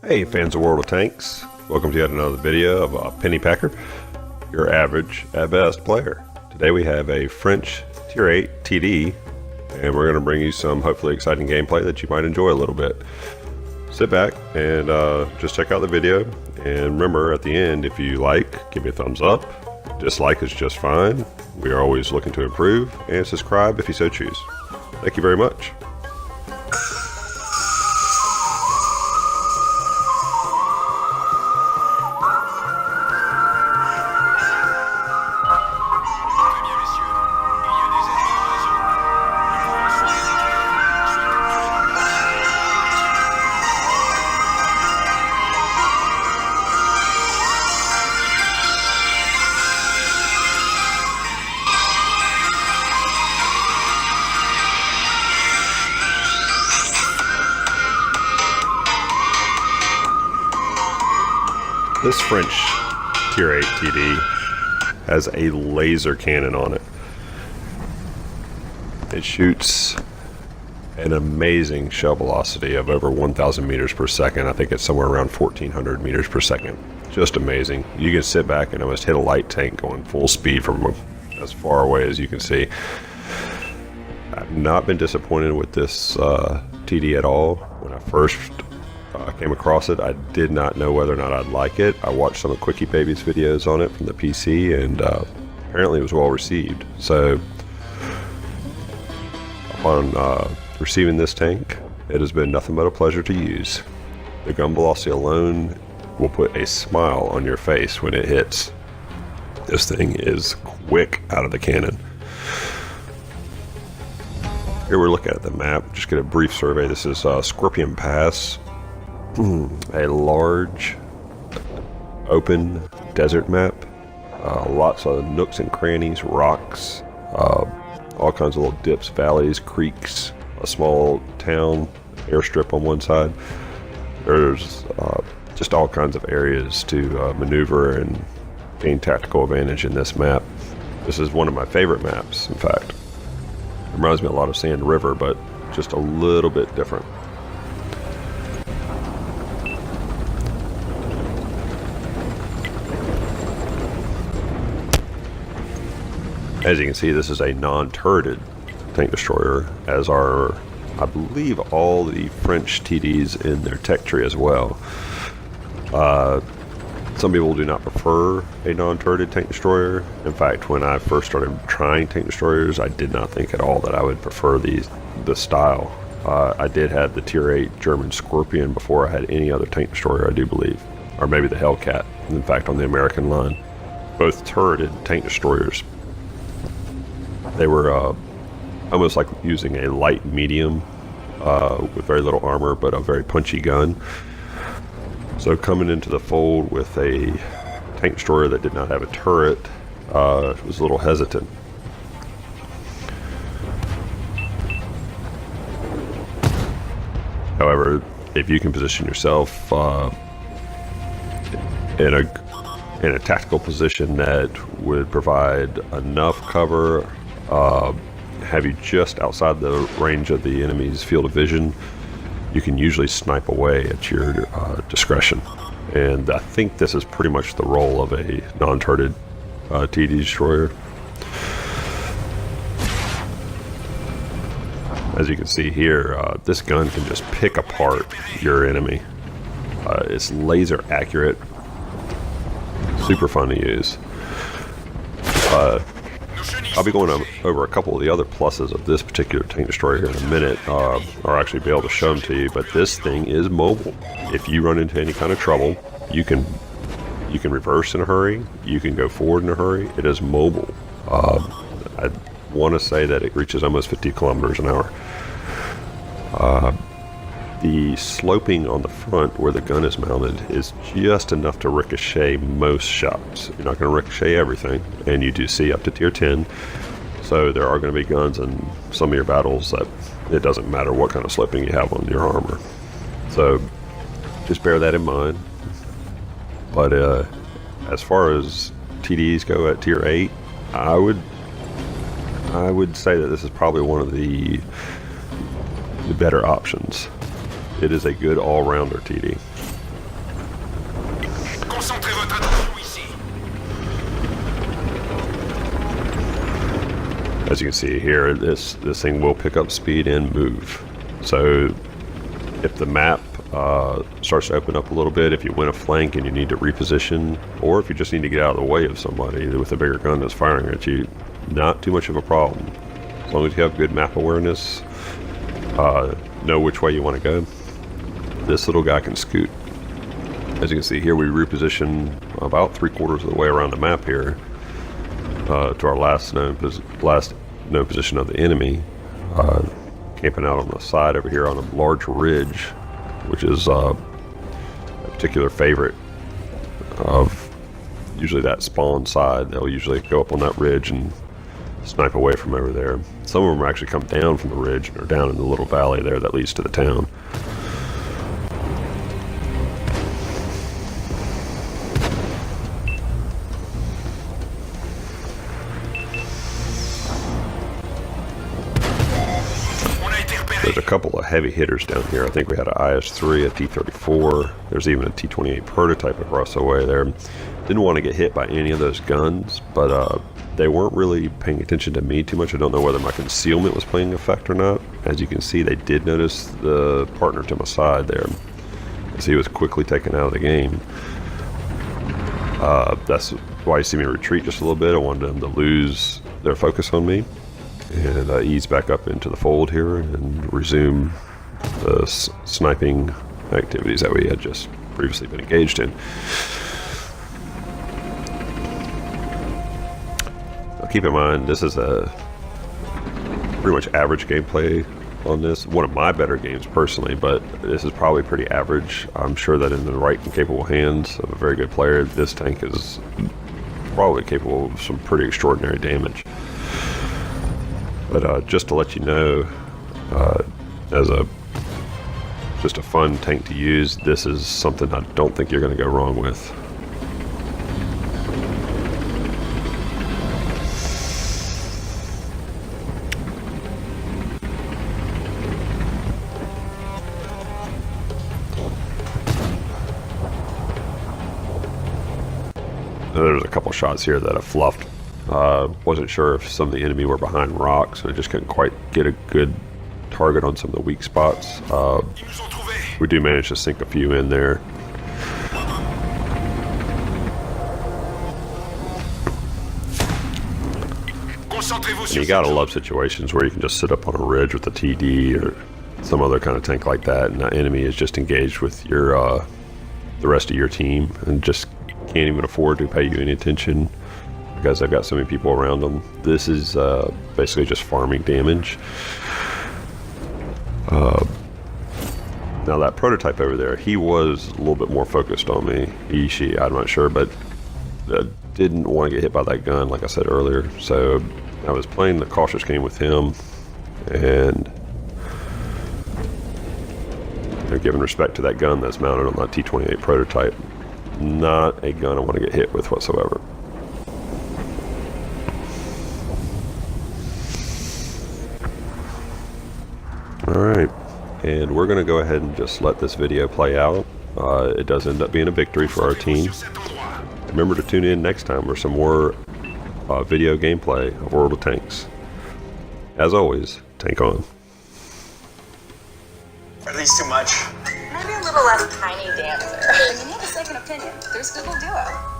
Hey fans of World of Tanks, welcome to yet another video of Pennypacker, your average at best player. Today we have a French Tier 8 TD, and we're going to bring you some hopefully exciting gameplay that you might enjoy a little bit. Sit back and just check out the video, and remember at the end, if you like, give me a thumbs up. Dislike is just fine. We are always looking to improve, and subscribe if you so choose. Thank you very much. This French Tier 8 TD has a laser cannon on it. It shoots an amazing shell velocity of over 1,000 meters per second. I think it's somewhere around 1,400 meters per second. Just amazing. You can sit back and almost hit a light tank going full speed from as far away as you can see. I've not been disappointed with this TD at all. When I first came across it, I did not know whether or not I'd like it. I watched some of Quickie Baby's videos on it from the PC, and apparently it was well received. So upon receiving this tank, it has been nothing but a pleasure to use. The gun velocity alone will put a smile on your face when it hits. This thing is quick out of the cannon. Here we're looking at the map. Just get a brief survey. This is Scorpion Pass. A large open desert map, lots of nooks and crannies, rocks, all kinds of little dips, valleys, creeks, a small town, airstrip on one side. There's just all kinds of areas to maneuver and gain tactical advantage in this map. This is one of my favorite maps, in fact. It reminds me a lot of Sand River, but just a little bit different. As you can see, this is a non-turreted tank destroyer, as are, I believe, all the French TDs in their tech tree as well. Some people do not prefer a non-turreted tank destroyer. In fact, when I first started trying tank destroyers, I did not think at all that I would prefer this style. I did have the Tier 8 German Scorpion before I had any other tank destroyer, I do believe. Or maybe the Hellcat, in fact, on the American line. Both turreted tank destroyers. They were almost like using a light medium with very little armor, but a very punchy gun. So coming into the fold with a tank destroyer that did not have a turret was a little hesitant. However, if you can position yourself in a tactical position that would provide enough cover, have you just outside the range of the enemy's field of vision, you can usually snipe away at your discretion. And I think this is pretty much the role of a non-turreted TD destroyer. As you can see here, this gun can just pick apart your enemy. It's laser accurate, super fun to use. I'll be going over a couple of the other pluses of this particular tank destroyer here in a minute, or actually be able to show them to you, but this thing is mobile. If you run into any kind of trouble, you can reverse in a hurry, you can go forward in a hurry. It is mobile. I want to say that it reaches almost 50 kilometers an hour. The sloping on the front where the gun is mounted is just enough to ricochet most shots. You're not going to ricochet everything, and you do see up to Tier 10. So there are going to be guns in some of your battles that it doesn't matter what kind of sloping you have on your armor. So just bear that in mind. But as far as TDs go at Tier 8, I would say that this is probably one of the better options. It is a good all-rounder TD. as you can see here, this thing will pick up speed and move. So if the map starts to open up a little bit, if you win a flank and you need to reposition, or if you just need to get out of the way of somebody with a bigger gun that's firing at you, not too much of a problem. As long as you have good map awareness, know which way you want to go, this little guy can scoot. As you can see here, we reposition about 3/4 of the way around the map here to our last known position of the enemy, camping out on the side over here on a large ridge, which is a particular favorite of usually that spawn side. They'll usually go up on that ridge and snipe away from over there. Some of them actually come down from the ridge and are down in the little valley there that leads to the town. There's a couple of heavy hitters down here. I think we had an IS-3, a T-34. There's even a T-28 prototype across the way there. Didn't want to get hit by any of those guns, but they weren't really paying attention to me too much. I don't know whether my concealment was playing effect or not. As you can see, they did notice the partner to my side there, as he was quickly taken out of the game. That's why you see me retreat just a little bit. I wanted them to lose their focus on me and ease back up into the fold here and resume the sniping activities that we had just previously been engaged in. Now keep in mind, this is a pretty much average gameplay on this. One of my better games personally, but this is probably pretty average. I'm sure that in the right and capable hands of a very good player, this tank is probably capable of some pretty extraordinary damage. But just to let you know, as just a fun tank to use, this is something I don't think you're going to go wrong with. There's a couple shots here that I fluffed. Wasn't sure if some of the enemy were behind rocks, and I just couldn't quite get a good target on some of the weak spots. We do manage to sink a few in there. And you gotta love situations where you can just sit up on a ridge with a TD or some other kind of tank like that, and the enemy is just engaged with your the rest of your team and just can't even afford to pay you any attention because they've got so many people around them. This is basically just farming damage. Now that prototype over there, he was a little bit more focused on me. He, she, I'm not sure, but didn't want to get hit by that gun like I said earlier. So I was playing the cautious game with him and giving respect to that gun that's mounted on that T-28 prototype. Not a gun I want to get hit with whatsoever. Alright, and we're going to go ahead and just let this video play out. It does end up being a victory for our team. Remember to tune in next time for some more video gameplay of World of Tanks. As always, tank on. Are these too much? Maybe a little less tiny dancer. When you need a second opinion, there's Google Duo.